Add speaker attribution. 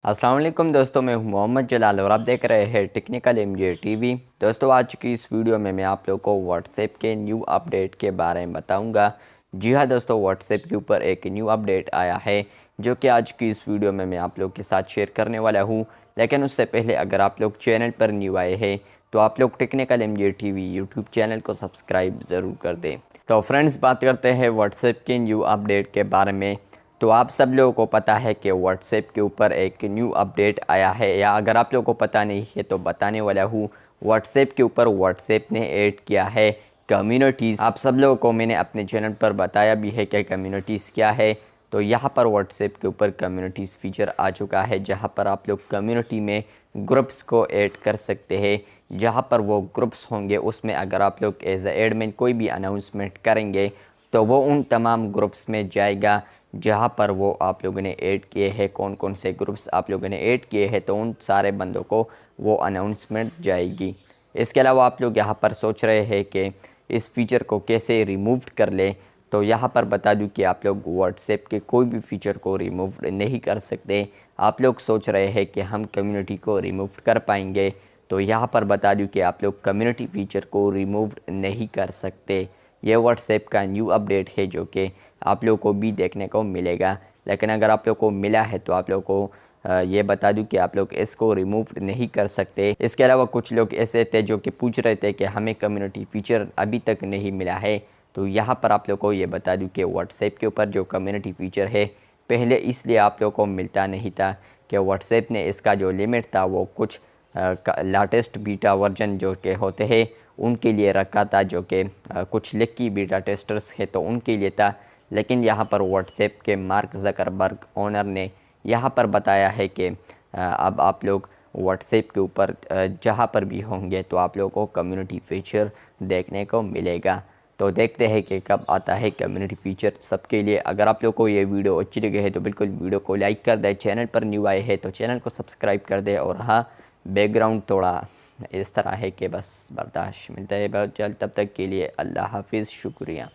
Speaker 1: अस्सलाम वालेकुम दोस्तों, मैं हूं मोहम्मद जलाल और आप देख रहे हैं टेक्निकल एमजे टीवी। दोस्तों, आज की इस वीडियो में मैं आप लोगों को व्हाट्सएप के न्यू अपडेट के बारे में बताऊंगा। जी हां दोस्तों, व्हाट्सएप के ऊपर एक न्यू अपडेट आया है जो कि आज की इस वीडियो में मैं आप लोगों के साथ शेयर करने वाला हूं। लेकिन उससे पहले अगर आप लोग चैनल पर न्यू आए हैं तो आप लोग technical MJ TV YouTube channel को सब्सक्राइब ज़रूर कर दें। तो फ्रेंड्स, बात करते हैं व्हाट्सएप के न्यू अपडेट के बारे में। तो आप सब लोगों को पता है कि व्हाट्सएप के ऊपर एक न्यू अपडेट आया है, या अगर आप लोगों को पता नहीं है तो बताने वाला हूँ। व्हाट्सएप के ऊपर व्हाट्सएप ने ऐड किया है कम्युनिटीज़। आप सब लोगों को मैंने अपने चैनल पर बताया भी है कि कम्युनिटीज़ क्या है। तो यहाँ पर व्हाट्सएप के ऊपर कम्युनिटीज़ फीचर आ चुका है, जहाँ पर आप लोग कम्युनिटी में ग्रुप्स को ऐड कर सकते हैं। जहाँ पर वो ग्रुप्स होंगे उसमें अगर आप लोग एज ए एडमिन कोई भी अनाउंसमेंट करेंगे तो वो उन तमाम ग्रुप्स में जाएगा जहाँ पर वो आप लोगों ने ऐड किए हैं। कौन कौन से ग्रुप्स आप लोगों ने ऐड किए हैं तो उन सारे बंदों को वो अनाउंसमेंट जाएगी। इसके अलावा आप लोग यहाँ पर सोच रहे हैं कि इस फीचर को कैसे रिमूव कर ले, तो यहाँ पर बता दूँ कि आप लोग व्हाट्सएप के कोई भी फीचर को रिमूव नहीं कर सकते। आप लोग सोच रहे हैं कि हम कम्युनिटी को रिमूव कर पाएंगे, तो यहाँ पर बता दूँ कि आप लोग कम्युनिटी फीचर को रिमूव नहीं कर सकते। ये व्हाट्सएप का न्यू अपडेट है जो कि आप लोगों को भी देखने को मिलेगा। लेकिन अगर आप लोगों को मिला है तो आप लोगों को ये बता दूं कि आप लोग इसको रिमूव नहीं कर सकते। इसके अलावा कुछ लोग ऐसे थे जो कि पूछ रहे थे कि हमें कम्युनिटी फीचर अभी तक नहीं मिला है। तो यहाँ पर आप लोगों को ये बता दूं कि व्हाट्सएप के ऊपर जो कम्युनिटी फीचर है पहले इसलिए आप लोगों को मिलता नहीं था कि व्हाट्सएप ने इसका जो लिमिट था वो कुछ लेटेस्ट बीटा वर्जन जो के होते हैं उनके लिए रखा था, जो कि कुछ लकी बीटा टेस्टर्स है तो उनके लिए था। लेकिन यहाँ पर व्हाट्सएप के मार्क ज़करबर्ग ओनर ने यहाँ पर बताया है कि अब आप लोग व्हाट्सएप के ऊपर जहाँ पर भी होंगे तो आप लोगों को कम्युनिटी फीचर देखने को मिलेगा। तो देखते हैं कि कब आता है कम्युनिटी फीचर सबके लिए। अगर आप लोगों को ये वीडियो अच्छी लगी है तो बिल्कुल वीडियो को लाइक कर दें। चैनल पर न्यू आए हैं तो चैनल को सब्सक्राइब कर दें। और हाँ, बैकग्राउंड थोड़ा इस तरह है कि बस बर्दाश्त। मिलता है बहुत जल्द, तब तक के लिए अल्लाह हाफिज़, शुक्रिया।